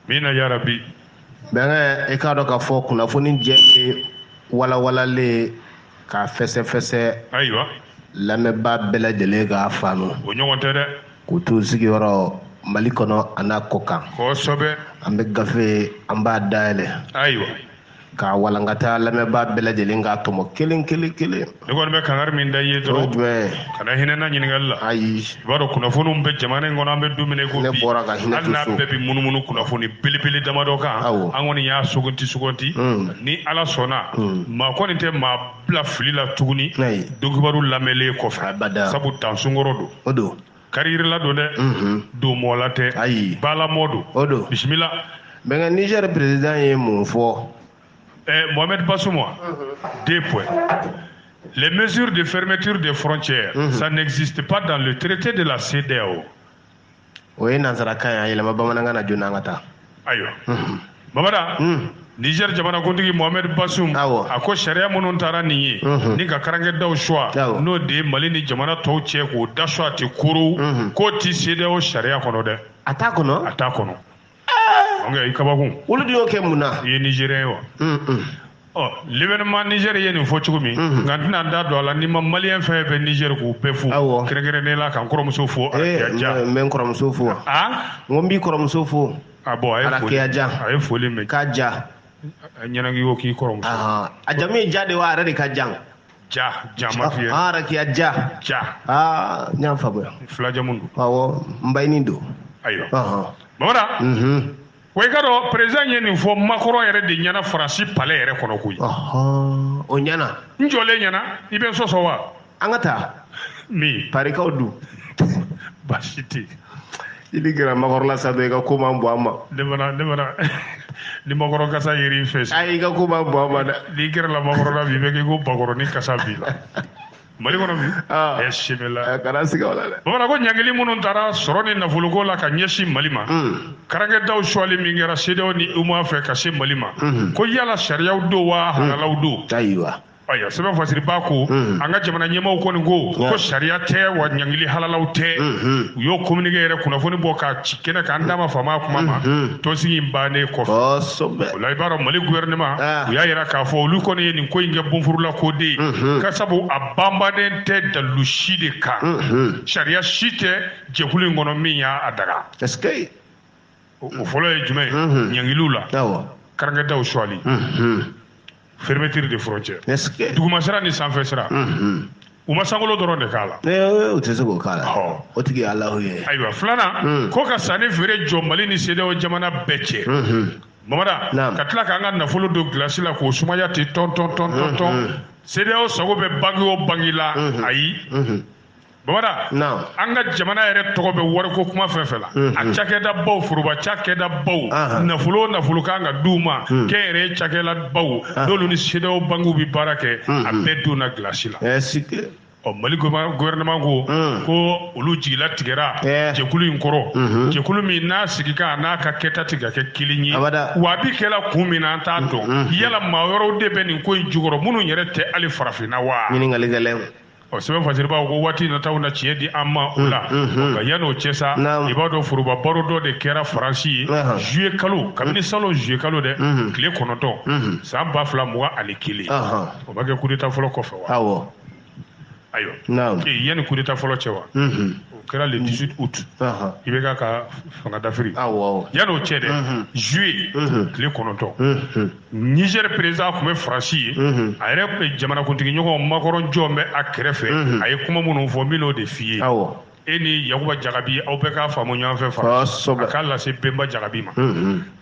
mina ya rabbi bɛngɛ i k'a dɔn k'a fɔ kunnafoni jɛ walawalalen k'a fɛsɛfɛsɛ ayiwa lamɛnbaa bɛɛ lajɛlen k'a faamu o ɲɔgɔn tɛ dɛ k'u t'u sigiyɔrɔ Mali kɔnɔ a n'a kɔ kan kosɛbɛ an bɛ gafe an b'a dayɛlɛ ayiwa k'a walankata lamɛnbaa bɛɛ lajɛlen k'a tɔmɔ kelen kelen kelen ne kɔni bɛ kangari min da i ye o dɔrɔn jumɛn kana hinɛna ɲininkali la ayi i b'a dɔn kunnafoniw bɛ jamana in kɔnɔ an bɛ don min na i ko ne bi bɔra ka hinɛ hali to n'a so bɛɛ bɛ munumunu kunnafoni belebele damadɔ kan Awɔ. an kɔni y'a suganti ni ala sɔnna maa kɔni tɛ maa bila fili la tuguni Ayi. dokibaru lamɛnlen kɔfɛ Abada. sabu dansunkɔrɔ don o don kariyirila don dɛ don mɔgɔla tɛ Ayi. baalamɔ don o don bisimila bɛngɛ Niger président ye mun fɔ Mohamed Bazoum, deux points. Les mesures de fermeture des frontières, ça n'existe pas dans le traité de la CEDEAO. o ye nansarakan ye a yɛlɛma bamanankan na joona an ka taa Ayiwa. Mamada, Niger jamanakuntigi Mohamed Bazoum Awɔ. a ko sariya minnu taara nin ye ni ka karankɛdaw choix Awɔ. n'o de ye Mali ni jamana tɔw cɛ k'o da choix tɛ korow k'o tɛ CEDEAO sariya kɔnɔ dɛ a t'a kɔnɔ a t'a kɔnɔ. Donc i kabakun olu de y'o kɛ mun na i ye Nigérien ye wa l'événement Niger ye nin fɔ cogo min nka n tɛna da don a la ni ma maliyɛn fɛn fɛn bɛ Niger k'u bɛɛ fo Awɔ. kɛrɛnkɛrɛnnen la ka n kɔrɔmuso fo Arakiya Ja n bɛ n kɔrɔmuso fo n ko n b'i kɔrɔmuso fo a bon a ye foli Arakiya Ja a ye foli mɛn k'a ja ɲɛnagi ko k'i kɔrɔmuso a jamu ye ja de wa a yɛrɛ de ka jan Ja Ja ma f'i ye Arakiya Ja Ja n y'a faamuya fila jamu don awɔ n bayini don ayiwa Mamada wa i ka dɔn président ye nin fɔ Macron yɛrɛ de ɲɛna Faransi palais yɛrɛ kɔnɔ koyi o ɲɛna n jɔlen ɲɛna i bɛ sɔsɔ wa an ka taa min parikaw dun baasi tɛ i ni gɛrɛ makɔrɔla sa dɔ i ka ko man bɔ an ma ne mana ni makɔrɔ kasa yeri fɛ ayi i ka ko man bɔ an ma dɛ n'i gɛrɛla makɔrɔ la bi i bɛ k'i ko bakɔrɔni kasa b'i la Mali kɔnɔ bi simila kana siga o la dɛ bamanan ko ɲangili minnu taara sɔrɔ ni nafoloko la ka ɲɛsin Mali ma karankɛdaw suwali min kɛra CEDEAO ni UMOA fɛ ka se Mali ma ko yala sariyaw don wa halalaw don ayiwa ayiwa sɛbɛn fasiriba ko an ka jamana ɲɛmaaw kɔni ko sariya tɛ wa ɲangili halalaw tɛ u y'o communiqué yɛrɛ kunnafoni bɔ ka ci kɛnɛ kan d'a ma faama kuma ma tɔnsigi in bannen kɔfɛ o la i b'a dɔn Mali gouvernement u y'a jira k'a fɔ olu kɔni ye nin ko in kɛ bonfurula ko de ye ka sabu a banbannen tɛ dalu si de kan sariya si tɛ jɛkulu in kɔnɔ min y'a daga est-ce que o fɔlɔ ye jumɛn ye ɲangiliw la karankɛdaw suwali fermeture de frontière dugumasira ni sanfɛsira u ma sankolo dɔrɔn de k'a la o tɛ se k'o k'a la o tigi ye Alahu ye ayiwa filanan ko ka sanni feere jɔ Mali ni CEDEAO jamana bɛɛ cɛ Mamada ka tila k'an ka nafolo don gilasi la k'o sumaya ten tɔn CEDEAO sago bɛ bangi o bangi la ayi Bamada an ka jamana yɛrɛ tɔgɔ bɛ wariko kuma fɛn fɛn la a cakɛda baw foroba cakɛda baw nafolo kan ka d'u ma kɛnyɛrɛye cakɛda baw n'olu ni CEDEAO bangiw bɛ baara kɛ a bɛɛ donna gilasi la Mali gouvernement ko olu jigila tigɛra jɛkulu in kɔrɔ jɛkulu min n'a sigi kan n'a ka kɛta tigɛ kɛ kelen ye wa a bi kɛla kun min na an t'a dɔn yala maa wɛrɛw de bɛ nin ko in jukɔrɔ minnu yɛrɛ tɛ hali farafinna wa ɲininkalikɛlaw sɛbɛn fasiribaw ko waati nataw na tiɲɛ di an ma o la nka yan'o cɛ sa i b'a dɔn foroba baro dɔ de kɛra Faransi ye juillet kalo kabini salon juillet kalo dɛ tile 9 san 2021 o ma kɛ coup d'état fɔlɔ kɔfɛ wa ayiwa yanni coup d'état fɔlɔ cɛ wa o kɛra le 18 août i bɛ k'a ka fanga dafiri yan'o cɛ dɛ juillet tile 9 Niger président tun bɛ Faransi ye a yɛrɛ jamanakuntigi ɲɔgɔn Macron jɔn bɛ a kɛrɛfɛ a ye kuma minnu fɔ n bɛn'o de f'i ye e ni Yakuba Jagabi aw bɛɛ k'a faamu ɲɔgɔn fɛ Faransi a k'a lase Bemba Jagabi ma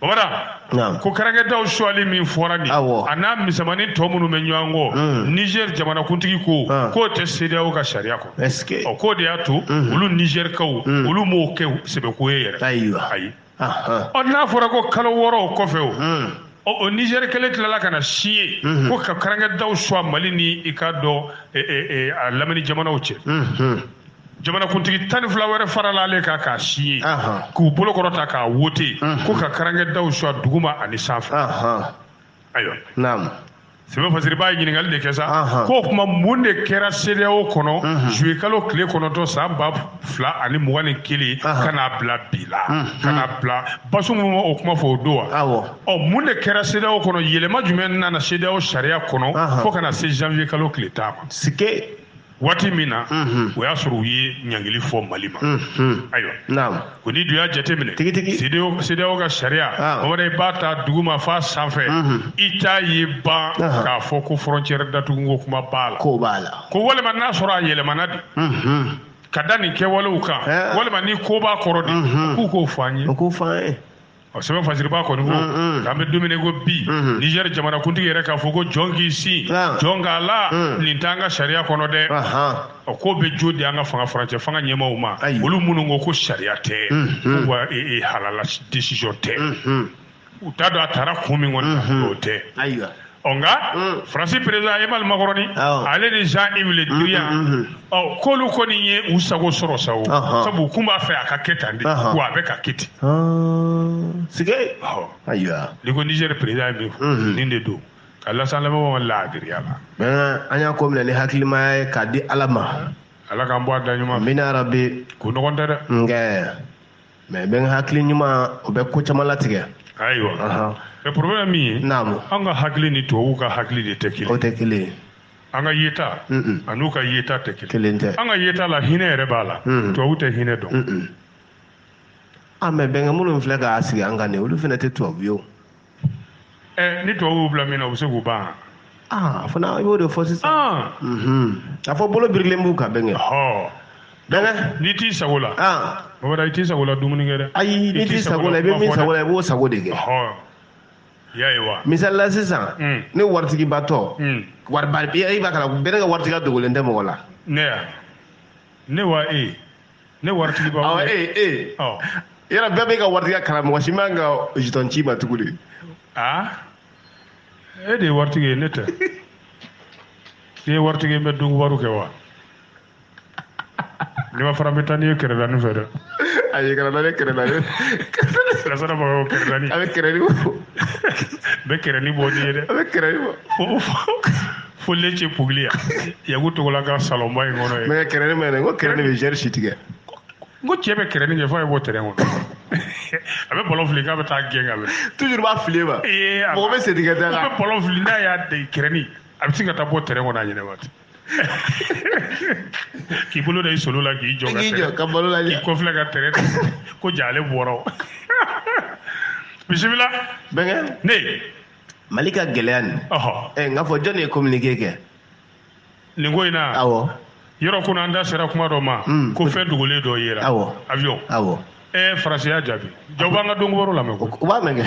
Bamada ko karankɛdaw suwali min fɔra nin a n'a misɛnmanin tɔ minnu bɛ ɲɔgɔn kɔ Niger jamanakuntigi ko k'o tɛ CEDEAO ka sariya kɔ k'o de y'a to olu Nigerikaw olu m'o kɛ sɛbɛko ye yɛrɛ ayi n'a fɔra ko kalo 6 o kɔfɛ o Niger kelen tilala ka na si ye ko ka karankɛdaw suwa Mali ni i ka dɔn a lamɛnni jamanaw cɛ jamanakuntigi 12 wɛrɛ farala ale kan k'a si ye k'u bolokɔrɔta k'a wote ko ka karankɛdaw suwa duguma ani sanfɛ ayiwa sɛbɛ fasiri b'a ɲininkali de kɛ sa ko kuma mun de kɛra CEDEAO kɔnɔ juillet kalo tile 9 san 2021 ka n'a bila bi la ka n'a bila Basum ma o kuma fɔ o don wa mun de kɛra CEDEAO kɔnɔ yɛlɛma jumɛn nana CEDEAO sariya kɔnɔ fo kana se janvier kalo tile 10 ma sike waati min na o y'a sɔrɔ u ye ɲangili fɔ Mali ma ayiwa ko ni dun y'a jateminɛ CEDEAO ka sariya o wɛrɛ i b'a ta duguma f'a sanfɛ i t'a ye ban k'a fɔ ko frontière datugu ko kuma b'a la ko walima n'a sɔrɔ a yɛlɛmana de ka da nin kɛwalew kan walima ni ko b'a kɔrɔ de k'u k'o fɔ an ye sɛbɛn fasiriba kɔni ko k'an bɛ dumuni ko bi Niger jamanakuntigi yɛrɛ k'a fɔ ko jɔn k'i sin jɔn k'a la nin t'an ka sariya kɔnɔ dɛ k'o bɛ jo di an ka fanga farancɛ fanga ɲɛmaaw ma olu minnu ko sariya tɛ ko wa halala décision tɛ u t'a dɔn a taara kun min kɔni o tɛ nka Faransi président Emmanuel Macron ale ni Jean-Yves Le Drian k'olu kɔni ye u sago sɔrɔ sabu u kun b'a fɛ a ka kɛ tan de wa a bɛ ka kɛ ten sike ayiwa ni ko Niger président ye min fɔ nin de don ka lasa lamɛnbagaw laadiriya la an y'a ko minɛ ni hakilimaya ye k'a di Ala ma Ala k'an bɔ a da ɲuman mina rabi ko nɔgɔn tɛ dɛ mais bɛ n hakili ɲuman o bɛ ko caman latigɛ ayiwa mais problème min ye an ka hakili ni tubabuw ka hakili de tɛ kelen o tɛ kelen an ka yeta an'u ka yeta tɛ kelen an ka yeta la hinɛ yɛrɛ b'a la tubabu tɛ hinɛ dɔn mais bɛnkɛ minnu filɛ k'a sigi an kan nin olu fana tɛ tubabu ye o ni tubabuw bila min na u bɛ se k'u ban fana i b'o de fɔ sisan a fɔ bolo birilen b'u kan bɛnkɛ bɛnkɛ n'i t'i sago la Babada i t'i sago la dumuni kɛ dɛ ayi n'i t'i sago la i bɛ min sago la i b'o sago de kɛ misali la sisan ne waritigibatɔ wariba i b'a kala bɛɛ ka waritigiya dogolen tɛ mɔgɔ la ne wa ne waritigiba yala bɛɛ bɛ ka waritigiya kala mɔgɔ si man ka jeton ci ma tuguni e de ye waritigi ye ne tɛ i ye waritigi n bɛ dungu wariw kɛ wa ni ma fara n bɛ taa n'i ye kɛrɛdani fɛ dɛ ayi kana ne kɛrɛdani lasana bagaw kɛrɛdani a bɛ kɛrɛni bɔ bɛ kɛrɛni bɔ n'i ye dɛ a bɛ kɛrɛni bɔ fo lece puglia yagu togola ka salonba in kɔnɔ ye mais kɛrɛni ma ko kɛrɛni bɛ gɛrɛ si tigɛ n ko cɛ bɛ kɛrɛni kɛ fo a ye bɔ terrain kɔnɔ a bɛ ballon fili k'a bɛ taa gɛn ka bɛn toujours b'a fili ma mɔgɔ bɛ segin ka taa a bɛ ballon fili n'a y'a da kɛrɛni a bɛ se ka taa bɔ terrain kɔnɔ a ɲɛna waati k'i bolo da i solo la k'i jɔ ka balo la k'i kɔfilɛ ka terrain ko ja ale bɔra bisimila bɛnkɛ ne Mali ka gɛlɛya nin n k'a fɔ jɔn de ye communiqué kɛ nin ko in na awɔ yɔrɔ kunna an da sera kuma dɔ ma ko fɛn dogolen dɔ yera avion Faransi y'a jaabi jɔn b'an ka dongo wɛrɛw lamɛn u b'a mɛn kɛ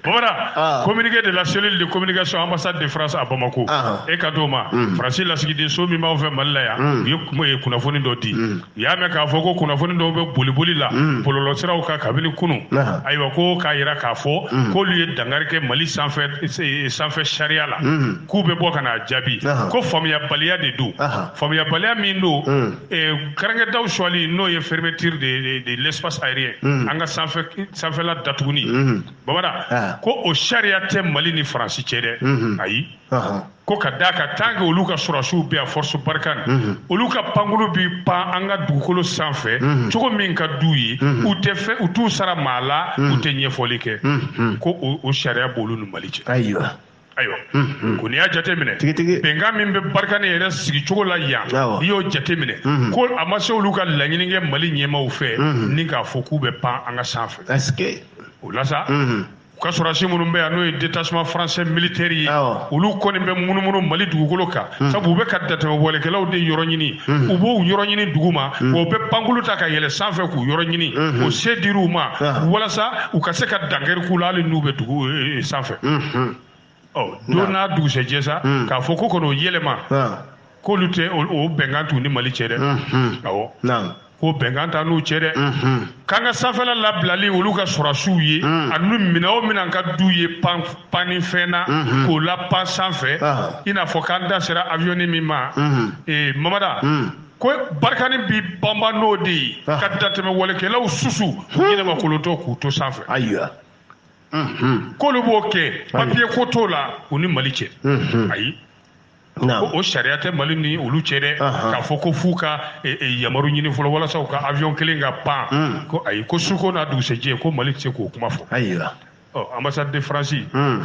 Bamana communiqué de la cellule de communication ambassade de France à Bamako e ka d'o ma Faransi lasigiden so min b'anw fɛ Mali la yan u ye kunnafoni dɔ di u y'a mɛn k'a fɔ ko kunnafoni dɔw bɛ boli la bɔlɔlɔsiraw kan kabini kunun ayiwa ko k'a yira k'a fɔ k'olu ye dankari kɛ Mali sanfɛ sariya la k'u bɛ bɔ ka n'a jaabi ko faamuyabaliya de don faamuyabaliya min don kɛrɛnkɛdaw sɔli n'o ye fermeture de l'espace aérien an ka sanfɛla datuguni Bamana ko o sariya tɛ Mali ni Faransi cɛ dɛ ayi ko ka d'a kan tant que olu ka sɔrɔsiw bɛ yan force Barkhane olu ka pankuru bi pan an ka dugukolo sanfɛ cogo min ka d'u ye u t'u sara maa la u tɛ ɲɛfɔli kɛ ko o sariya b'olu ni Mali cɛ ayiwa ko n'i y'a jateminɛ bɛnkan min bɛ Barkhane yɛrɛ sigicogo la yan n'i y'o jateminɛ ko a ma se olu ka laɲini kɛ Mali ɲɛmaaw fɛ ni k'a fɔ k'u bɛ pan an ka sanfɛ o la sa u ka sɔrɔsi minnu bɛ yan n'o ye détachement français militaire ye olu kɔni bɛ munumunu Mali dugukolo kan sabu u bɛ ka datɛmɛwalekɛlaw de yɔrɔ ɲini u b'o yɔrɔ ɲini dugu ma wa u bɛ pankulu ta ka yɛlɛ sanfɛ k'u yɔrɔ ɲini o se dir'u ma walasa u ka se ka dankɛri k'u la hali n'u bɛ dugu sanfɛ don n'a dugusɛjɛ sa k'a fɔ ko kɔni o yɛlɛma k'olu tɛ o bɛnkan t'u ni Mali cɛ dɛ awɔ ko bɛnkan ta n'u cɛ dɛ k'an ka sanfɛla labilali olu ka sɔrɔsiw ye ani minɛn o minɛn ka d'u ye panni fɛn na k'o la pan sanfɛ i n'a fɔ k'an da sera avion min ma Mamada ko Barkhane bi banban n'o de ye ka datɛmɛwalekɛlaw susu k'u ɲɛnɛma kolotɔ k'u to sanfɛ ayiwa k'olu b'o kɛ papier ko t'o la u ni Mali cɛ ayi o sariya tɛ Mali ni olu cɛ dɛ k'a fɔ ko f'u ka yamaru ɲini fɔlɔ walasa u ka avion kelen ka pan ko ayi ko suko n'a dugusɛjɛ ko Mali tɛ se k'o kuma fɔ ayiwa ambassade de France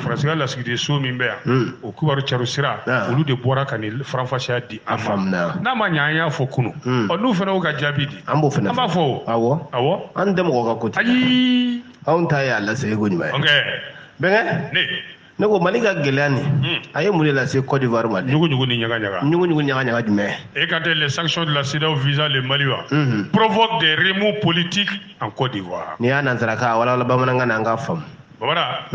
France ka lasigiden so min bɛ yan o kibaru caro sira olu de bɔra ka ni faranfasiya di an ma n'a ma ɲɛ an y'a fɔ kunun n'u fana y'u ka jaabi di an b'a fɔ awɔ an tɛ mɔgɔ ka côté ayi anw ta y'a lase ko ɲuman ye bɛnkɛ ne ko Mali ka gɛlɛya nin a ye mun de lase Côte d'Ivoire ma ɲugu ni ɲaga ɲaga jumɛn et quand les sanctions de la CEDEAO visant le Mali provoquent des remous politiques en Côte d'Ivoire ni y'a nansarakan wala bamanankan na an ka faamu Babara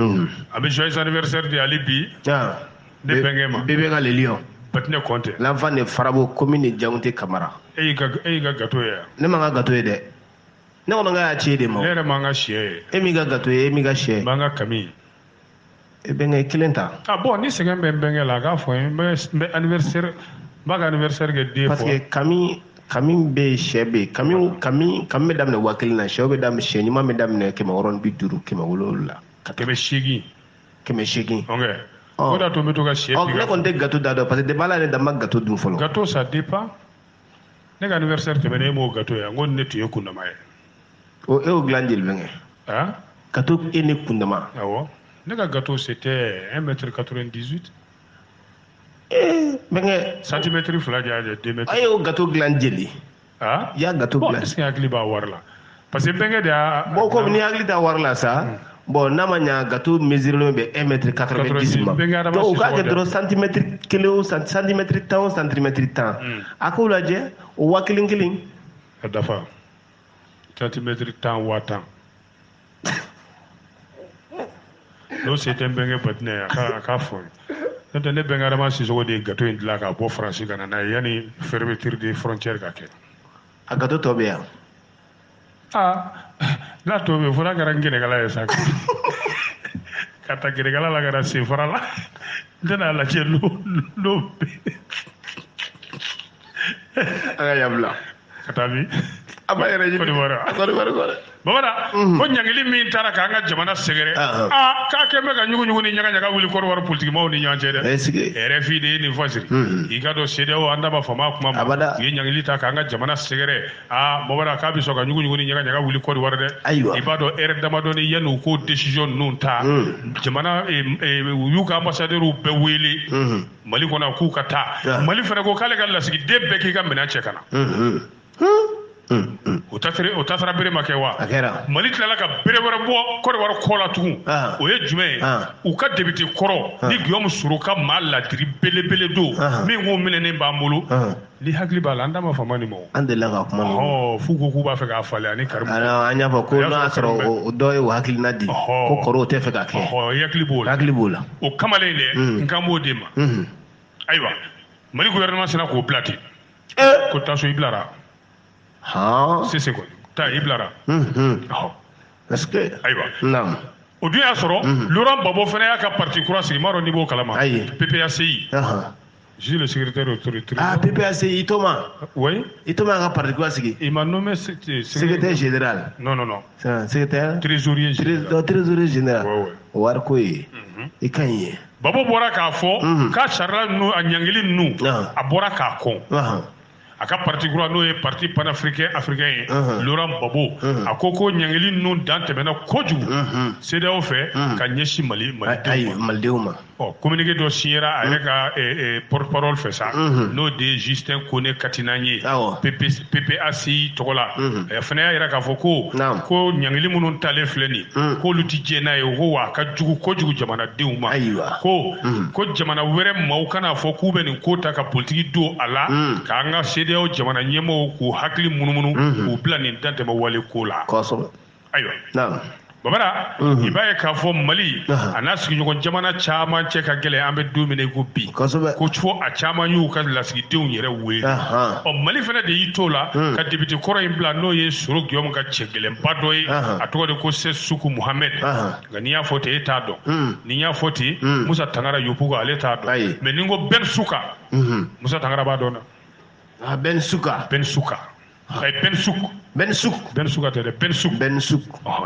a bɛ joyeux anniversaire de Ali Bi ne bɛnkɛ ma bébé ka le lion Batine Conte l'enfant de Farabo commune de Diamounté Camara e y'i ka gâteau ye ne ma ka gâteau ye dɛ ne ko y'a ci de ma ne yɛrɛ m'an ka sɛ ye e min ka gâteau ye e min ka sɛ m'an ka kami e bɛnkɛ kelen ta bon ni sɛgɛn bɛ n bɛnkɛ la a k'a fɔ n bɛ anniversaire n b'a ka anniversaire kɛ den fɔ parce que kami bɛ sɛ bɛ kami bɛ daminɛ 1000 na sɛw bɛ daminɛ sɛ ɲuman bɛ daminɛ 650 700 800 800 o da to n bɛ to ka sɛ ne kɔni tɛ gâteau da dɔn parce que depuis ala ne da ma gâteau dun fɔlɔ gâteau ça dépend ne ka anniversaire tɛmɛnen e m'o gâteau ye n ko ne tun ye kundama ye o e y'o dilan jeli bɛnkɛ gâteau e ne kundama awɔ ne ka gâteau c'était 1,98 m bɛnkɛ centimètre fila de y'a 2 mètres a y'o gâteau dilan jeli i y'a gâteau dilan est-ce que hakili b'a wari la parce que bɛnkɛ de y'a bon comme ni hakili t'a wari la sa bon n'a ma ɲa gâteau mesuré bɛ 1,90 m ma donc o k'a kɛ dɔrɔn centimètre 1 o centimètre 10 o centimètre 10 a k'o lajɛ o 1000 a dafa centimètre 10 wa 10 n'o se tɛ n bɛnkɛ Batine a k'a fɔ n'o tɛ ne bɛnkɛ Adama Sisoko de ye gâteau in dilan ka bɔ Faransi ka na n'a ye yanni fermeture des frontières ka kɛ a gâteau tɔ bɛ yan n'a tɔ bɛ yen fo n'a kɛra gɛnɛkala ye sa ka taa gɛnɛkala la ka na senfara la n tɛna lajɛ n'o bɛ an ka yabila ka taa min a b'a yɛrɛ ɲini Bamana ko ɲangili min taara k'an ka jamana sɛgɛrɛ k'a kɛn bɛ ka ɲugu ni ɲaga wuli Kɔrɔwari politikimaw ni ɲɔgɔn cɛ dɛ RFI de ye nin fɔ siri i ka dɔn CEDEAO an da ma fama kuma ma u ye ɲangili ta k'an ka jamana sɛgɛrɛ Bamana k'a bɛ sɔn ka ɲugu ni ɲaga wuli Kɔrɔwari dɛ i b'a dɔn heure damadɔni yanni u ko décision ninnu ta jamana u y'u ka ambassadeur bɛɛ wele Mali kɔnɔ k'u ka taa Mali fana ko k'ale ka lasigiden bɛɛ k'i ka minɛn cɛ ka na o tasara bere ma kɛ wa Mali tilala ka bere wɛrɛ bɔ Kɔrɔwari kɔ la tugun o ye jumɛn ye u ka député kɔrɔ ni Guillaume Soro ka maa ladiri belebele don min ko minɛnen b'an bolo ni hakili b'a la an da ma fama nin ma an delila ka kuma f'u ko k'u b'a fɛ k'a falen ani Karimu an y'a fɔ ko n'a sɔrɔ o dɔ ye o hakilina di ko kɔrɔw tɛ fɛ ka kɛ hakili b'o la o kamalen dɛ n kan b'o de ma ayiwa Mali gouvernement sina k'o bila ten ko taso i bilara c'est quoi ta i bilara est-ce que ayiwa o dun y'a sɔrɔ Laurent Gbagbo fana y'a ka parti kura sigi m'a dɔn n'i b'o kalama PPACI je suis le secrétaire autoritaire PPACI Itoma oui Itoma ka parti kura sigi il m'a nommé secrétaire général non secrétaire trésorier général wari ko ye i ka ɲi ye Gbagbo bɔra k'a fɔ k'a sarila ninnu a ɲangili ninnu a bɔra k'a kɔn a ka parti kura n'o ye parti panafricain ye Laurent Gbagbo a ko ɲangili ninnu dan tɛmɛna kojugu CEDEAO fɛ ka ɲɛsin malidenw ma communiqué dɔ signera a yɛrɛ ka porte-parole fɛ sa n'o de ye Justin Kone Katinan ye PPACI tɔgɔ la fana y'a yira k'a fɔ ko ɲangili minnu talen filɛ nin k'olu ti diɲɛ n'a ye ko wa a ka jugu kojugu jamanadenw ma ko jamana wɛrɛ maaw kana fɔ k'u bɛ nin ko ta ka politiki don a la k'an ka CEDEAO jamana ɲɛmɔgɔw k'u hakili munumunu k'u bila nin dantɛmɛ wale ko la ayiwa Babara i b'a ye k'a fɔ Mali a n'a sigiɲɔgɔn jamana caman cɛ ka gɛlɛn an bɛ don min na i ko bi ko fo a caman y'u ka lasigidenw yɛrɛ wele Mali fana de y'i t'o la ka député kɔrɔ in bila n'o ye Soro Guillaume ka cɛ gɛlɛnba dɔ ye a tɔgɔ de ko Sessuku Mohamed nka n'i y'a fɔ ten e t'a dɔn ni y'a fɔ ten Musa Tangara Yopugo ale t'a dɔn mais ni n ko Ben Suka Musa Tangara b'a dɔn na Ben Suka Bensuk ate de Bensuk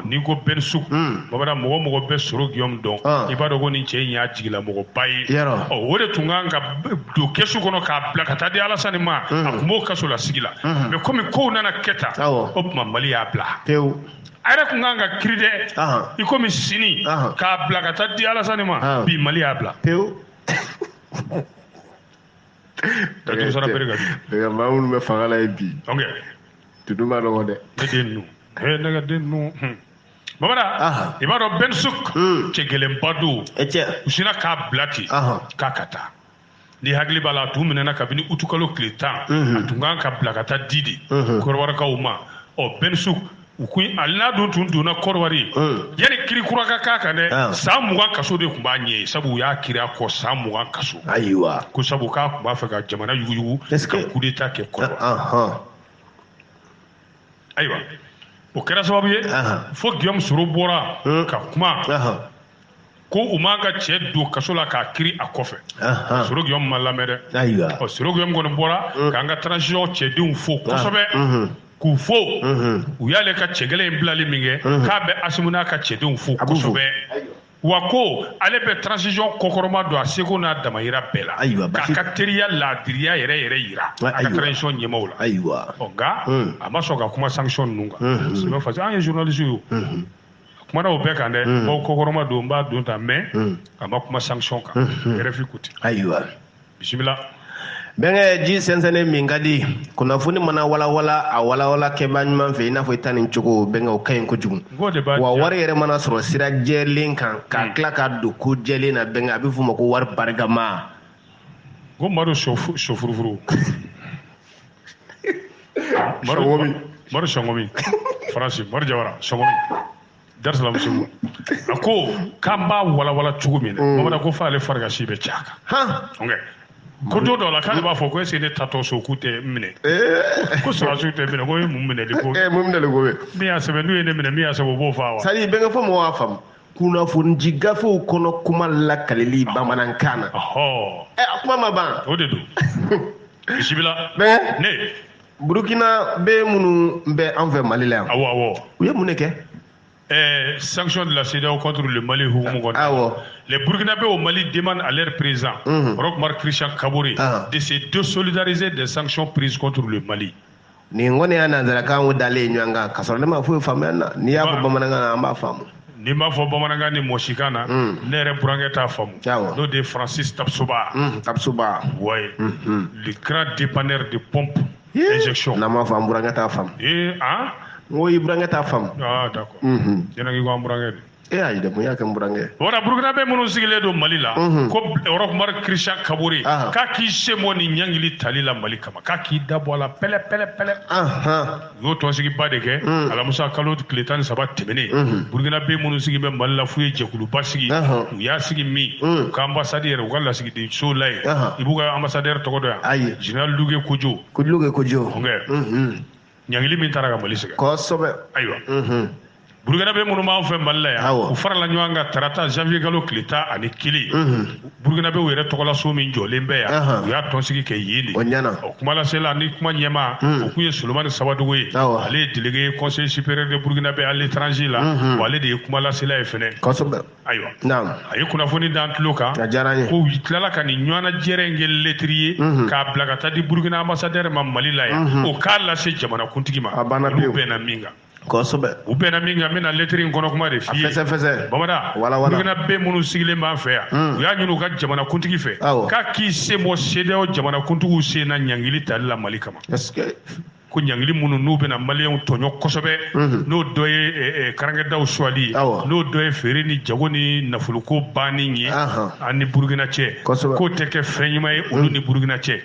ni ko Bensuk babara mogo be soro Guillaume don ibado ko ni cɛ nya jigila mogo bayi o de tunga ka do kesu kono ka bila ka taa di Alassane ma a kumo kaso la sigila mais comme ko nana keta o kuma Mali ya bla ara kunga ka kride I komi sini ka bla ka taa di Alassane ma bi Mali ya bla to sara berga daga maunu me fangala bi tuduma lo de denu naga denu babara ibaro Bensuk cegelen badu usina ka blati ka kata ni hagli bala tu minena kabini utukalo kletan tunga ka blakata didi korwara ka uma o Bensuk ukui alna don tun dona korwari yani kiri kuraka kaka ne samuga kaso de kumba nye sabu ya kiri ko samuga kaso ayiwa ko sabu ka kumba fa ka jamana yugu ka kudeta ke korwa ayiwa o kɛra sababu ye fo Guillaume Soro bɔra ka kuma ko u ma ka cɛ don kaso la k'a kiri a kɔfɛ Soro Guillaume ma lamɛn dɛ Soro Guillaume kɔni bɔra k'an ka transition cɛdenw fo kosɛbɛ k'u fo u y'ale ka cɛgɛlɛn in bilali min kɛ k'a bɛ Asimu n'a ka cɛdenw fo kosɛbɛ wa ko ale bɛ transition kɔkɔrɔma don a seko n'a damayira bɛɛ la k'a ka teriya laadiriya yɛrɛ yira a ka transition ɲɛmaaw la nka a ma sɔn ka kuma sanction ninnu kan sinon parce que an ye journaliste ye kumana o bɛɛ kan dɛ baw kɔkɔrɔma don n b'a don ta mais a ma kuma sanction kan RFI kuti bisimila bɛnkɛ ji sɛnsɛnnen min ka di kunnafoni mana walawala a walawala kɛba ɲuman fɛ I n'a fɔ I ta nin cogo bɛnkɛ o ka ɲi kojugu wa wari yɛrɛ mana sɔrɔ sira jɛlen kan k'a tila ka don ko jɛlen na bɛnkɛ a bɛ f'o ma ko wari barikama ko Madu Sofurufuru Madu Sɔngɔmi Faransi Madu Jawara Sɔngɔmi Darusalam Segu a ko k'an b'a walawala cogo min na bamanan ko f'ale farigasi bɛ caya kan ko don dɔ la k'ale b'a fɔ ko est-ce que ne tatɔ so k'u tɛ minɛ ko sɔrɔsiw tɛ minɛ ko ye mun minɛli ko min y'a sɛbɛn n'u ye ne minɛ min y'a sɛbɛn o b'o fɔ wa c'est à dire bɛnkɛ fɔ mɔgɔw k'a faamu kunnafoni gafew kɔnɔ kuma lakalili bamanankan na a kuma ma ban o de don bisimila ne Burukina bɛ minnu bɛ an fɛ Mali la yan awɔ u ye mun de kɛ sanction de la CEDEAO contre le Mali hukumu kɔnɔ les Burkinabés au Mali demandent à leur président Roch-Marc Christian Kaboré de se désolidariser des sanctions prises contre le Mali. Ni ngone ya nanzarakan dalen ɲɔgɔn kan ka sɔrɔ ne ma foyi faamuya na n'i y'a fɔ bamanankan na an b'a faamu n'i m'a fɔ bamanankan ni mɔsikan na ne yɛrɛ burankɛ t'a faamu n'o de Francis Tabsoba ouais le grand dépanneur de pompe injection n'a ma faamu burankɛ t'a faamu ngo i burankɛ t'a faamu d'accord yana ngi ko an burankɛ de ayi de mun y'a kɛ n burankɛ wala Burkinabé minnu sigilen don Mali la ko Roch-Marc Christian Kaboré k'a k'i se mɔ ni ɲankili tali la Mali kama k'a k'i dabɔ a la pɛlɛ y'o tɔnsigiba de kɛ alamusa kalo tile 13 tɛmɛnen Burkinabé minnu sigi bɛ Mali la f'u ye jɛkuluba sigi u y'a sigi min u ka ambassade yɛrɛ u ka lasigiden so la yen i b'u ka ambassadeur tɔgɔ dɔn yan général Luge Kojo ɲankili min taara ka Mali sɛgɛn kosɛbɛ ayiwa Burkinabé minnu b'an fɛ Mali la yan u farala ɲɔgɔn kan tarata janvier kalo tile 11 Burkinabé u yɛrɛ tɔgɔla so min jɔlen bɛ yan u y'a tɔnsigi kɛ yen de o kumalasela ni kuma ɲɛma o kun ye Solomani Sabadogo ye ale ye délégué conseil supérieur de Burkinabé à l'étranger la wa ale de ye kumalasela ye fɛnɛ ayiwa a ye kunnafoni d'an tulo kan ko u tilala ka nin ɲɔgɔnna jɛrɛ in kɛ lettre ye k'a bila ka taa di Burkina ambassadeur ma Mali la yan o k'a lase jamanakuntigi ma olu bɛnna min kan u bɛnna min kan n bɛna lettre in kɔnɔ kuma de f'i ye bamada Burkinabé minnu sigilen b'an fɛ yan u y'a ɲini u ka jamanakuntigi fɛ k'a k'i sen bɔ CEDEAO jamanakuntigiw sen na ɲankili tali la Mali kama ko ɲankili minnu n'u bɛna maliyɛnw tɔɲɔ kosɛbɛ n'o dɔ ye karankɛdaw suwali n'o dɔ ye feere ni jago ni nafoloko banni ye ani Burkina cɛ k'o tɛ kɛ fɛn ɲuman ye olu ni Burkina cɛ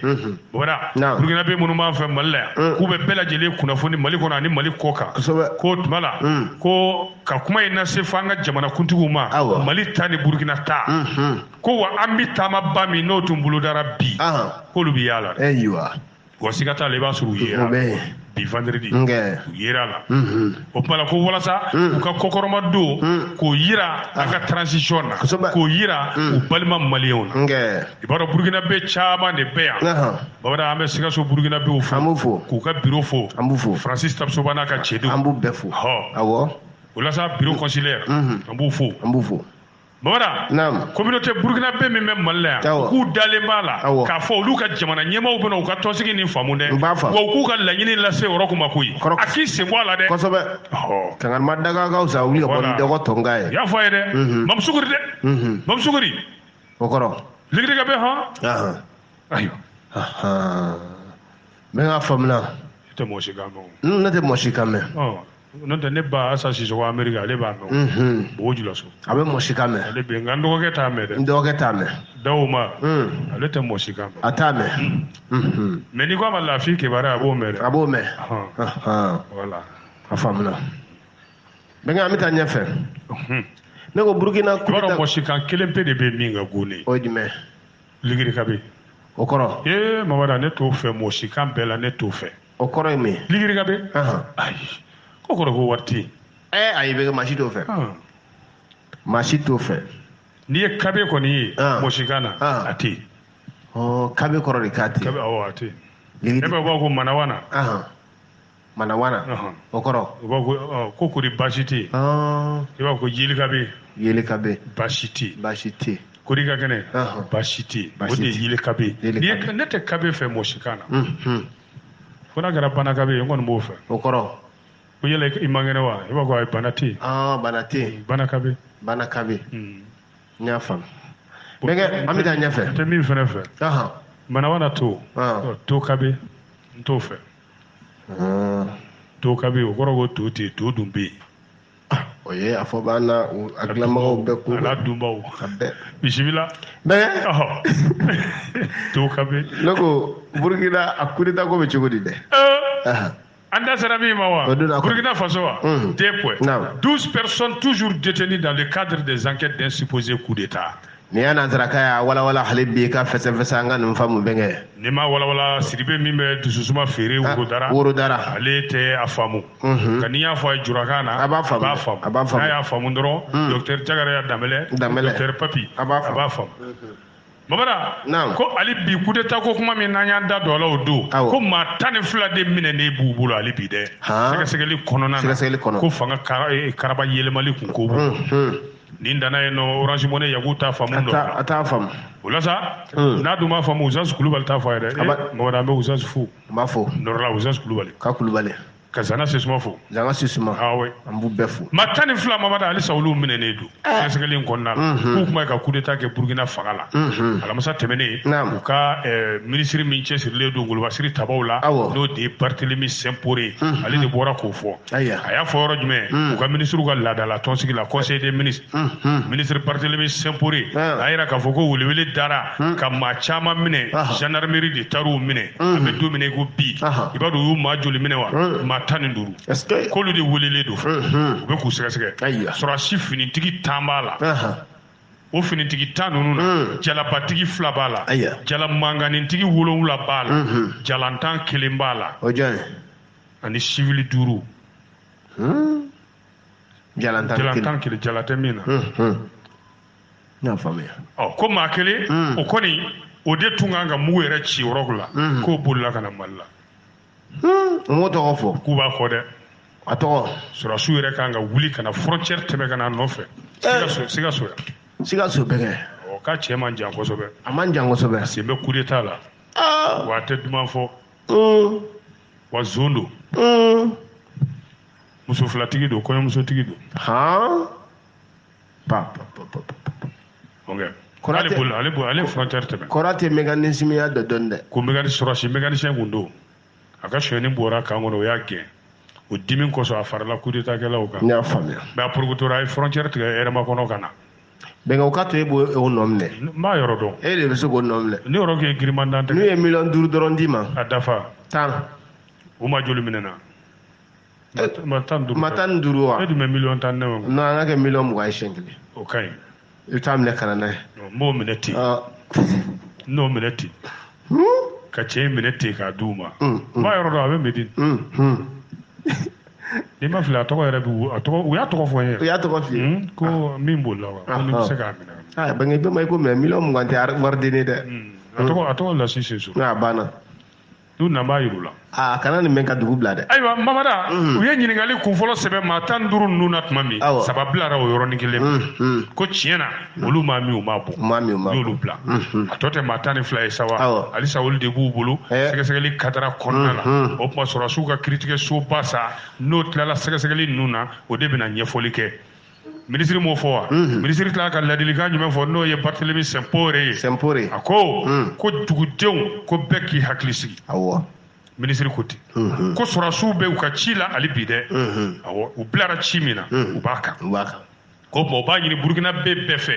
bamada Burkinabé minnu b'an fɛ Mali la yan k'u bɛ bɛɛ lajɛlen kunnafoni Mali kɔnɔ ani Mali kɔ kan ko tuma la ko ka kuma in lase fo an ka jamanakuntigiw ma Mali ta ni Burkina ta ko wa an bɛ taamaba min n'o tun bolodara bi k'olu bɛ yaala wa siga t'a la i b'a sɔrɔ u yera bi vendredi yira la o kuma la ko walasa u ka kokoroma do ko yira a ka transition na ko yira u balima maliyɛnw na i b'a dɔn Burkina bɛ caman de bɛ yan babada an bɛ Sikaso Burkina bɛw fo k'u ka bureau fo Francis Tapsoba n'a ka cɛdenw an b'u bɛɛ fo walasa bureau consulaire an b'u fo Babada communauté Burkina bɛ min bɛ Mali la yan k'u dalen b'a la k'a fɔ olu ka jamana ɲɛmaaw bɛna u ka tɔnsigi nin faamu dɛ wa u k'u ka laɲini lase yɔrɔ kuma koyi a k'i sen bɔ a la dɛ kosɛbɛ kangarima daga ka fisa wuli ka bɔ ni dɔgɔ tɔnka ye i y'a fɔ a ye dɛ Mamusukuri dɛ Mamusukuri o kɔrɔ ligirika bɛ ayiwa n bɛ k'a faamuna i tɛ mɔgɔ si kan mɛn ne tɛ mɔgɔ si kan mɛn n'o tɛ ne ba Asa Sisoko Ameriki ale b'a mɛn Bogo Julaso a bɛ mɔgɔ si kan mɛn ale bɛ yen nka n dɔgɔkɛ t'a mɛn dɛ n dɔgɔkɛ t'a mɛn Dawuma ale tɛ mɔgɔ si kan mɛn a t'a mɛn mais n'i ko a ma Lafi Kebare a b'o mɛn dɛ a b'o mɛn voilà a faamuna bɛnkɛ an bɛ taa ɲɛfɛ ne ko Burkina i b'a dɔn mɔgɔ si kan kelen pe de bɛ min ka go ne o ye jumɛn ligirika bɛ o kɔrɔ Mamada ne t'o fɛ mɔgɔ si kan bɛɛ la ne t'o fɛ o kɔrɔ ye min ye ligirika bɛ ayi ko kɔrɔ ko wari tɛ yen ayi bɛ maa si t'o fɛ maa si t'o fɛ n'i ye kabe kɔni ye mɔgɔ si kan na a tɛ yen kabe kɔrɔ de k'a tɛ yen kabe awɔ a tɛ yen ne bɛ bɔ ko Manawana Manawana o kɔrɔ u b'a ko Kori baasi tɛ yen i b'a fɔ ko Yelikabe baasi tɛ yen Kori ka kɛnɛ baasi tɛ yen o de ye Yelikabe ne tɛ kabe fɛ mɔgɔ si kan na ko n'a kɛra Banakabe ye n kɔni b'o fɛ o kɔrɔ ko yala i man kɛnɛ wa i b'a fɔ ayi bana tɛ yen bana tɛ yen Banakabe n y'a faamu bɛnkɛ an bɛ taa ɲɛfɛ n tɛ min fɛnɛ fɛ Manawana to kabe n t'o fɛ to kabe o kɔrɔ ko to tɛ yen to dun bɛ yen o ye a fɔ b'an na a dilanbagaw bɛɛ ko ala dunbaw bisimila to kabe ne ko Burkina a coup d'état ko bɛ cogo di dɛ an da sera min ma wa Burkina Faso wa 12 personnes toujours détenues dans le cadre des enquêtes d'un supposé coup d'état ni y'a nansaraka y'a walawala hali bi ka fɛsɛfɛsɛ an ka nin faamu bɛnkɛ ni ma walawala Sidibe min bɛ dususuma feere Worodara ale tɛ a faamu nka n'i y'a fɔ a ye jurakan na a b'a faamu n'a y'a faamu dɔrɔn docteur Jagara Danbɛlɛ docteur Papi a b'a faamu Babada ko ali bi coup d'état ko kuma min n'an y'an da don a la o don ko maa 12 de minɛnen b'u bolo ali bi dɛ sɛgɛsɛgɛli kɔnɔna na ko fanga karaba yɛlɛmali kun ko nin danna yen nɔ Orange Money Yaku t'a faamu dɔn a t'a faamu o la sa n'a dun m'a faamu Usazu Kulubali t'a fɔ a ye dɛ Mamada an bɛ Usazu fo n b'a fo nɔrɔla Usazu Kulubali ka Kulubali ka Zana Sesuma fo Zana Sesuma an b'u bɛɛ fo maa 12 Mamada halisa olu minɛnen don sɛgɛsɛgɛli in kɔnɔna la k'u kuma ka coup d'état kɛ Burkina fanga la alamisa tɛmɛnen u ka minisiri min cɛsirilen don Ngolobasiri tabaw la n'o de ye Barthélemy Sempore ale de bɔra k'o fɔ a y'a fɔ yɔrɔ jumɛn u ka minisiriw ka laadala tɔnsigi la conseil des ministres ministre Barthélemy Sempore a yira k'a fɔ ko welewele dara ka maa caman minɛ gendarmerie de taar'u minɛ a bɛ don min ko bi i b'a dɔn u y'u maa joli minɛ wa maa 15 k'olu de welelen don u bɛ k'u sɛgɛsɛgɛ sɔrɔdasi finitigi 10 b'a la o finitigi 10 ninnu na jalabatigi 2 b'a la jalamanganintigi 7 b'a la jalantan 1 b'a la ani civil 5 jalantan 1 jala tɛ min na n'a faamuya ko maa 1 o kɔni o de tun kan ka mugu yɛrɛ ci yɔrɔ la k'o bolila ka na Mali la o m'o tɔgɔ fɔ k'u b'a fɔ dɛ a tɔgɔ sɔrɔdasiw yɛrɛ kan ka wuli ka na frontière tɛmɛ ka na nɔfɛ Sikaso bɛnkɛ k'a cɛ man jan kosɛbɛ a man jan kosɛbɛ parce que n bɛ coup d'état la wa a tɛ duman fɔ wa zon don muso filatigi don kɔɲɔmusotigi don ale frontière tɛmɛ kɔrɔ tɛ mécanisme ya dɔ dɔn dɛ ko sɔrɔdasi mécanicien kun don a ka sonyani bɔra kan kɔnɔ o y'a gɛn o dimi kosɔn a farala coup d'état kɛlaw kan n y'a faamuya mais a porokotora a ye frontière tigɛ hɛrɛma kɔnɔ ka na bɛnkɛ o ka to e b'o nɔ minɛ n b'a yɔrɔ dɔn e de bɛ se k'o nɔ minɛ ni yɔrɔ k'e girimandan tɛ n'u ye 5 dɔrɔn d'i ma a dafa 10 o ma joli minɛna ma 15 wa e dun bɛ 10 ne ma non an ka kɛ 20 ye siɲɛ 1 o ka ɲi i bɛ taa minɛ ka na n'a ye n b'o minɛ ten n'o minɛ ten ka cɛ minɛ ten k'a d'u ma ba yɔrɔ dɔ a bɛ Medine ni ma fili a tɔgɔ yɛrɛ u y'a tɔgɔ fɔ n ye u y'a tɔgɔ f'i ye ko min b'o la wa ko ni bɛ se k'a minɛ bange bɛɛ ma i ko mɛ miliyɔn mugan tɛ wari denni dɛ a tɔgɔ Lasi Seso a banna n'u nan b'a yir'u la kana nin mɛn ka dugu bila dɛ ayiwa Mamada u ye ɲininkali kunfɔlɔ sɛbɛn maa 15 ninnu na tuma min saba bilara o yɔrɔnin kelen ko tiɲɛ na olu maa min u m'a bɔ u y'olu bila a tɔ tɛ maa 12 ye sa wa halisa olu de b'u bolo sɛgɛsɛgɛli kadara kɔnɔna la o tuma sɔrɔsiw ka kiiritigɛ soba sa n'o tilala sɛgɛsɛgɛli ninnu na o de bɛna ɲɛfɔli kɛ minisiri m'o fɔ wa minisiri tilala ka ladilikan jumɛn fɔ n'o ye Barthélémy Sempore a ko dugudenw ko bɛɛ k'i hakili sigi minisiri ko ten ko sɔrɔsiw bɛ u ka ci la hali bi dɛ u bilara ci min na u b'a kan ko o b'a ɲini Burukina bɛɛ fɛ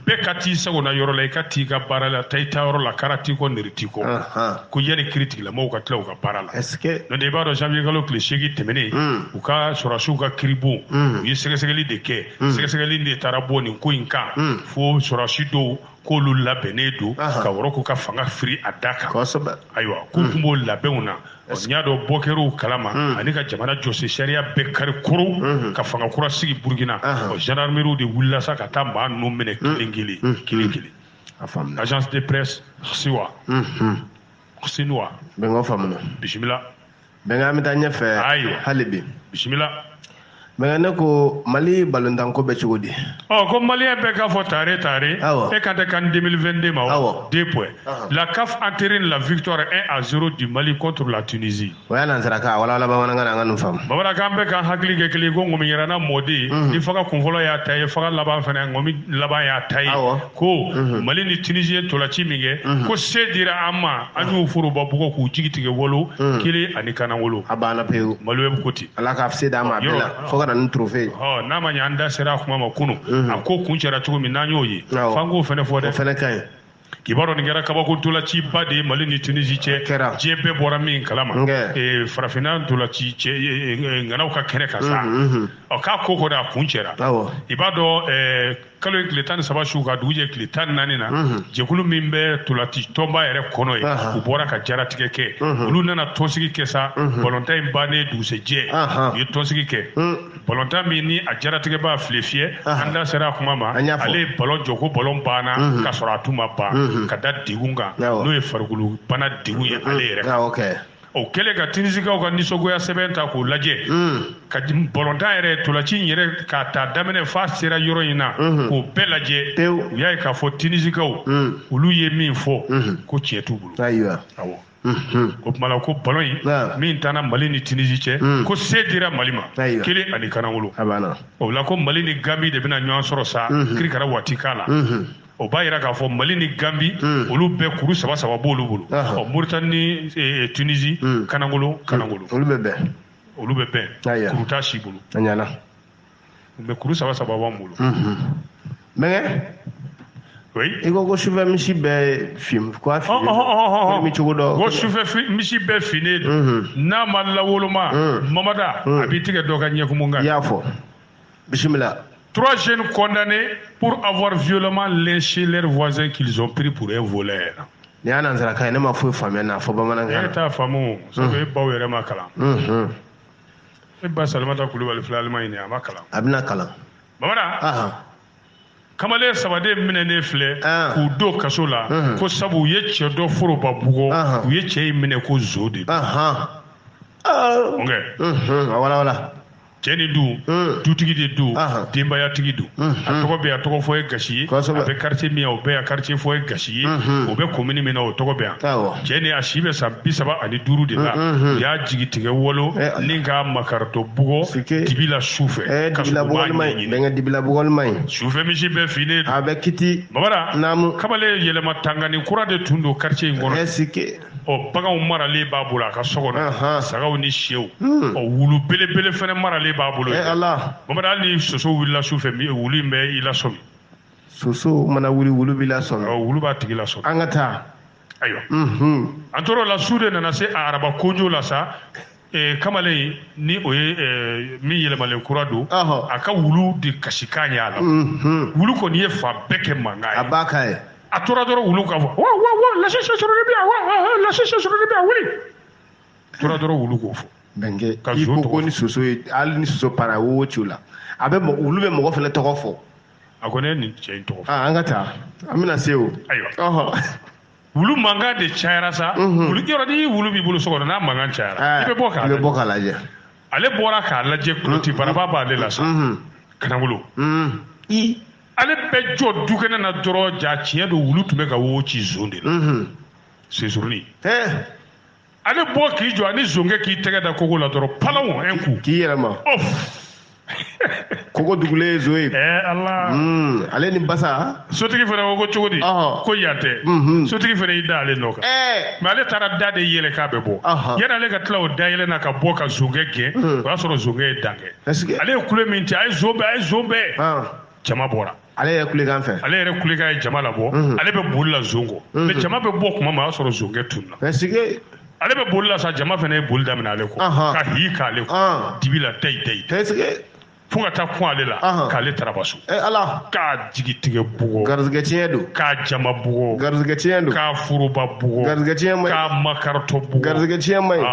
bɛɛ ka t'i sagona yɔrɔ la i ka t'i ka baara la taa i ta yɔrɔ la kara t'i kɔ nɛri t'i kɔ ko yanni kiiri tigilamɔgɔw ka tila u ka baara la n'o tɛ i b'a dɔn janvier kalo tile 8 tɛmɛnen u ka sɔrɔsiw ka kiiribon u ye sɛgɛsɛgɛli de kɛ sɛgɛsɛgɛli de taara bɔ nin ko in kan fo sɔrɔsi dɔw k'olu labɛnnen don ka wɔrɔ k'u ka fanga firi a da kan ayiwa k'u tun b'o labɛnw na n y'a dɔn bɔ kɛr'u kalama ani ka jamana jɔsi sariya bɛɛ kari koro ka fanga kura sigi Burukina gendarmerie de wulila sa ka taa maa ninnu minɛ kelen kelen agence de presse Siwa Sinua bɛnkɔ faamuna bisimila bɛnkɛ an bɛ taa ɲɛfɛ hali bi bisimila bɛnkɛ ne ko Mali balontanko bɛ cogo di ko malien bɛɛ k'a fɔ tare e kan tɛ kan 2022 ma 2 points la CAF entérine la victoire 1-0 du Mali contre la Tunisie o y'a nansarakan wala bamanankan na an ka nin faamu bamanankan bɛɛ ka hakili kɛ kelen ko ŋɔmiyɛrɛnna mɔden ni faga kunfɔlɔ y'a ta ye faga laban fana ŋɔmi laban y'a ta ye ko Mali ni Tunisie ye tolaci min kɛ ko se dira an ma an y'u foroba bugɔ k'u jigi tigɛ wolo kelen ani kanawolo a banna pewu Maliɲɛw ko ten Ala ka se d'a ma a bɛɛ la fo ka na ni trophée n'a ma ɲɛ an da sera a kuma ma kunun a ko kun cɛra cogo min n'an y'o ye f'an k'o fɛnɛ fɔ dɛ o fɛnɛ ka ɲi k'i b'a dɔn nin kɛra kabako ntolaciba de ye Mali ni Tunisie cɛ diɲɛ bɛɛ bɔra min kalama farafinna ntolaci ŋanaw ka kɛnɛ kan sa k'a ko kɔni a kun cɛra i b'a dɔn kalo ye tile 13 su ka dugu jɛ tile 14 na jɛkulu min bɛ ntolaci tɔnba yɛrɛ kɔnɔ ye u bɔra ka jaratigɛ kɛ olu nana tɔnsigi kɛ sa balontan in bannen dugusɛjɛ u ye tɔnsigi kɛ balontan min ni a jaratigɛ b'a file fiyɛ an da sera a kuma ma ale ye balon jɔ ko balon banna k'a sɔrɔ a tun ma ban ka da degun kan n'o ye farikolo bana degun ye ale yɛrɛ kan o kɛlen ka Tinisikaw ka nisɔngoya sɛbɛn ta k'o lajɛ ka balontan yɛrɛ tolaci in yɛrɛ k'a ta daminɛ f'a sera yɔrɔ in na k'o bɛɛ lajɛ u y'a ye k'a fɔ Tinisikaw olu ye min fɔ ko tiɲɛ t'u bolo o tuma la ko balon in min taara Mali ni Tunisie cɛ ko se dira Mali ma kelen ani kanawolo o la ko Mali ni Gambie de bɛna ɲɔgɔn sɔrɔ sa kirikara waati k'a la o b'a yira k'a fɔ Mali ni Gambie olu bɛɛ kuru saba b'olu bolo Mauritanie ni Tunisie kanawolo olu bɛ bɛn kuru t'a si bolo mais kuru saba b'an bolo mɛngɛ i ko sufɛ misi bɛɛ fin quoi mi cogo dɔ ko sufɛ misi bɛɛ finnen don n'a ma lawoloma Mamada a b'i tigɛ dɔ ka ɲɛkumun kan i y'a fɔ bisimila 3 jeunes condamnés pour avoir violemment lynché leurs voisins qu'ils ont pris pour un voleur. Ni y'a nansarakan ye ne ma foyi faamuya n'a fɔ bamanankan na. E t'a faamu sabu e baw yɛrɛ ma kalan. E ba Salimata Kulibali filɛ Allemagne a ma kalan. A bɛna kalan. Mamada kamalen sabaden minɛnen filɛ k'u don kaso la ko sabu u ye cɛ dɔ foroba bugɔ u ye cɛ in minɛ ko zo de don. Wala. cɛ ni du dutigi de du denbayatigi du a tɔgɔ bɛ a tɔgɔ fɔ ye gasi ye a bɛ quartier min o bɛ a quartier fɔ ye gasi ye o bɛ commune min na o tɔgɔ bɛ yan cɛ ni a si bɛ san 35 de la u y'a jigi tigɛ wolo ni ka makaritɔ bugɔ dibi la sufɛ ka sɔrɔ u b'a ɲɛɲini sufɛ misi bɛɛ finnen a bɛ kiti Mamada kamalen yɛlɛma tangani kura de tun don quartier in kɔnɔ baganw maralen b'a bolo a ka so kɔnɔ sagaw ni sɛw wulu belebele fɛnɛ maralen b'a bolo Mamada hali ni soso wulila sufɛ wulu in bɛ i lasɔmi soso mana wuli wulu b'i lasɔmi wulu b'a tigi lasɔmi an ka taa ayiwa an tor'o la su de nana se a araba kojo la sa kamalen ni o ye min yɛlɛmalen kura don a ka wulu de kasikan y'a la wulu kɔni ye fa bɛɛ kɛ mankan ye a b'a ka ye a tora dɔrɔn wulu ka fɔ wa lase sɔrɔ de bi lase sɔrɔ de bi wuli tora dɔrɔn wulu k'o fɔ bɛnkɛ i ko ni soso ye hali ni soso para wo ciw la a bɛ wulu bɛ mɔgɔ fɛnɛ tɔgɔ fɔ a ko ne nin cɛ in tɔgɔ fɔ an ka taa an bɛna se o ayiwa wulu mankan de cayara sa wulu yɔrɔ ni wulu b'i bolo so kɔnɔ n'a mankan cayara i bɛ bɔ k'a lajɛ ale bɔra k'a lajɛ kuloti baraba b'ale la sa kanagolo ale bɛ jɔ du kɛnɛ na dɔrɔn ja tiɲɛ don wulu tun bɛ ka wo ci zon de la sensurunin ale bɔ k'i jɔ ani zonkɛ k'i tɛgɛ da kogo la dɔrɔn palaw un coup k'i yɛlɛma kogo dugulen ye zo ye ala ale ni basa sotigi fana ko cogo di ko yan tɛ sotigi fana y'i da ale nɔ kan mais ale taara da de yɛlɛ k'a bɛ bɔ yanni ale ka tila o da yɛlɛ na ka bɔ ka zonkɛ gɛn o y'a sɔrɔ zonkɛ ye dan kɛ ale ye kule min ci a ye zon bɛɛ jama bɔra ale yɛrɛ kulekan fɛ ale yɛrɛ kulekan ye jama labɔ ale bɛ boli la zon kɔ mais jama bɛ bɔ kuma ma o y'a sɔrɔ zonkɛ tununa ale bɛ boli la sa jama fana ye boli daminɛ ale kɔ ka hi k'ale kɔ dibi la dayi fo ka taa kun ale la k'ale taraba so ala k'a jigi tigɛ bugɔ garizigɛ tiɲɛ don k'a jama bugɔ garizigɛ tiɲɛ don k'a foroba bugɔ garizigɛ tiɲɛ ma ɲi k'a makaritɔ bugɔ garizigɛ tiɲɛ ma ɲi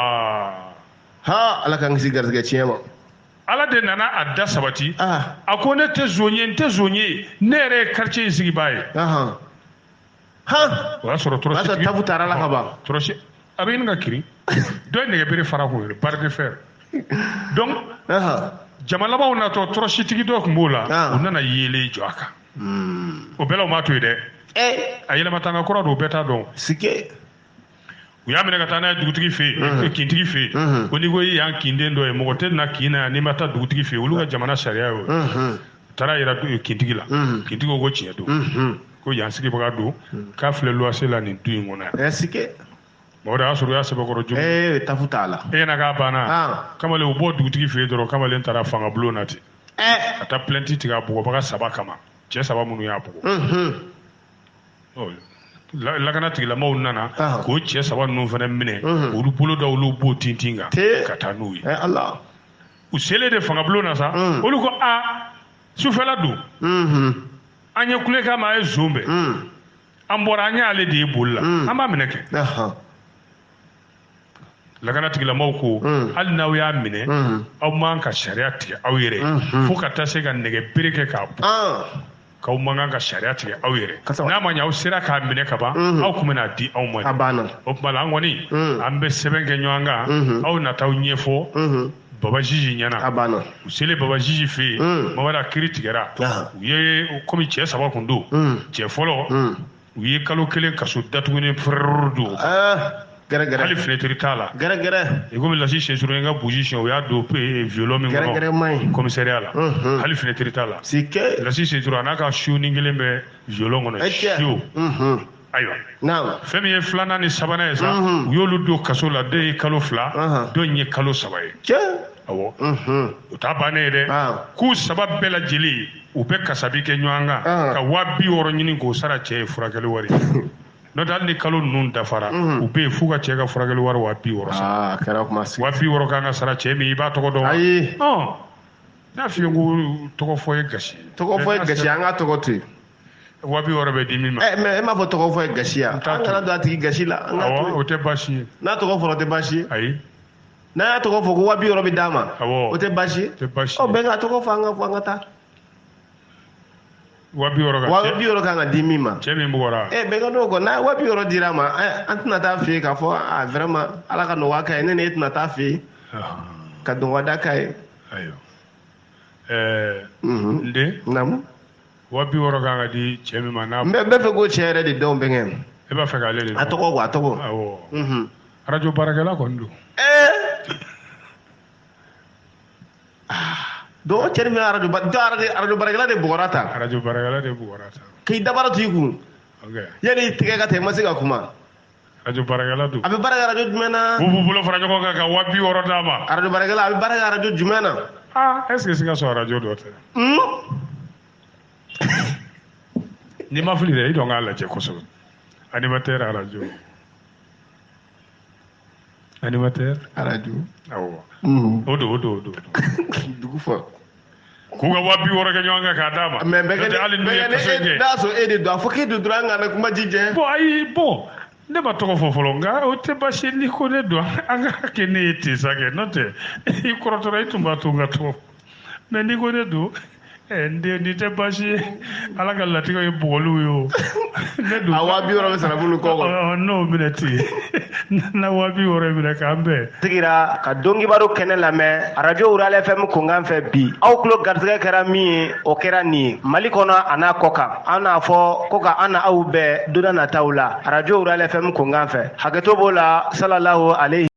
ala k'an kisi garizigɛ tiɲɛ ma ala de nana a da sabati a ko ne tɛ zon ye n tɛ zon ye ne yɛrɛ ye quartier in sigibaa ye o y'a sɔrɔ tɔrɔsitigi tabu taara la ka ban tɔrɔsi a bɛ ɲini ka kirin dɔ ye nɛgɛbere fara kun barre de fer donc jama labanw natɔ tɔrɔsitigi dɔ tun b'o la u nana yeelen jɔ a kan o bɛɛ la u m'a to yen dɛ a yɛlɛmatanga kɔrɔ don o bɛɛ t'a dɔn u y'a minɛ ka taa n'a ye dugutigi fɛ yen kintigi fɛ yen ko n'i ko i y'an kinden dɔ ye mɔgɔ tɛ na kin na yan n'i ma taa dugutigi fɛ yen olu ka jamana sariya ye o taara yira kintigi la kintigi ko tiɲɛ don ko yan sigibaga don k'a filɛ luwanse la nin du in kɔnɔ yan mɔgɔ de y'a sɔrɔ u y'a sɛbɛkɔrɔ jogo tafu t'a la e ɲɛna k'a banna kamalen u bɔ dugutigi fɛ yen dɔrɔn kamalen taara fanga bulon na ten ka taa plainte tigɛ a bugɔbaga 3 kama cɛ 3 minnu y'a bugɔ lakana tigilamaw nana k'o cɛ 3 ninnu fana minɛ olu bolo da olu b'o tintin kan ka taa n'u ye u selen de fanga bulon na sa olu ko sufɛla don an ye kulekan ma a ye zon bɛɛ an bɔra an y'ale de ye boli la an b'a minɛ kɛ lakana tigilamaw ko hali n'aw y'a minɛ aw man ka sariya tigɛ aw yɛrɛ fo ka taa se ka nɛgɛ bere kɛ k'a bɔ k'aw man kan ka sariya tigɛ aw yɛrɛ n'a ma ɲɛ aw sera k'a minɛ ka ban aw tun bɛna di aw ma o tuma la an kɔni an bɛ sɛbɛn kɛ ɲɔgɔn kan aw nataw ɲɛfɔ baba jiji ɲɛna u selen baba jiji fɛ yen mamada kiri tigɛra u ye komi cɛ 3 kun don cɛ fɔlɔ u ye kalo 1 kaso datuguni fɛrɛrɛr don hali fenêtre t'a la i komi lasi sɛnsuru ye n ka buji siɲɛ u y'a don violon min kɔnɔ commissariat la hali fenêtre t'a la lasi sɛnsuru a n'a ka siw ni kelen bɛ violon kɔnɔ siw ayiwa fɛn min ye 2nan ni 3nan ye sa u y'olu don kaso la dɔ ye kalo 2 dɔ ye kalo 3 ye awɔ o t'a bannen ye dɛ k'u 3 bɛɛ lajɛlen u bɛ kasabi kɛ ɲɔgɔn kan ka 260 ɲini k'o sara cɛ ye furakɛli wari n'o tɛ hali ni kalo ninnu dafara u bɛ yen f'u ka cɛ ka furakɛli wari 260 sara 260 kan ka sara cɛ min i b'a tɔgɔ dɔn ayi n'a f'i ye ko tɔgɔ fɔ ye gasi an ka tɔgɔ to yen 260 bɛ di min ma mais e m'a fɔ tɔgɔ fɔ ye gasi ya an kana don a tigi gasi la awɔ o tɛ baasi ye n'a tɔgɔ fɔra o tɛ baasi ye ayi n'a y'a tɔgɔ fɔ ko 260 bɛ d'a ma o tɛ baasi ye bɛn ka tɔgɔ fɔ an ka taa 260 kan ka di min ma cɛ min bugɔra bɛn ka n'o kɔ n'a 260 dira ma an tɛna taa fɛ yen k'a fɔ vraiment ala ka nɔgɔya k'a ye ne e tɛna taa fɛ yen ka dɔgɔda k'a ye ayiwa n den 260 kan ka di cɛ min ma n'a n bɛ fɛ k'o cɛ yɛrɛ de dɔn bɛnkɛ e b'a fɛ k'ale de dɔn a tɔgɔ a tɔgɔ awɔ radio baarakɛla kɔni don donc cɛ min bɛ radio baarakɛla de bugɔra ta radio baarakɛla de bugɔra ta k'i dabara to i kun yanni i tigɛ ka taa i ma se ka kuma radio baarakɛla don a bɛ baara kɛ radio jumɛn na u b'u bolo fara ɲɔgɔn kan ka 260 d'a ma radio baarakɛla a bɛ baara kɛ radio jumɛn na est ce que sika sɔrɔ radio dɔ tɛ n'i ma fili dɛ i dɔn k'a lajɛ kosɛbɛ animateur radio radio awɔ o don dugu fɔ K'u ka 60 kɛ ɲɔgɔn kan k'a d'a ma. Mais hali n'u ye kaso kɛ. N'a sɔrɔ e de don a fɔ k'e de don an kana kuma jijɛ. Bon ayi bon ne ma tɔgɔ fɔ fɔlɔ nka o tɛ baasi ni ko ne don an ka kɛ ne ye ten sa kɛ n'o tɛ i kɔrɔtɔra i tun b'a to n ka tɔgɔ mais ni ko ne don n den nin tɛ baasi ye ala ka latigɛ ye bugɔliw ye o ne don. A 60 bɛ sarabulu kɔ kɔnɔ. N'o minɛ ten na 60 minɛ k'an bɛn. Sigira ka dɔnkibaro kɛnɛ lamɛn radio Urale FM kunkan fɛ bi aw tulo garisɛgɛ kɛra min ye o kɛra nin ye Mali kɔnɔ a n'a kɔ kan an n'a fɔ ko ka an na aw bɛɛ don n'a nataw la radio Urale FM kunkan fɛ hakɛto b'o la salalahu alayhi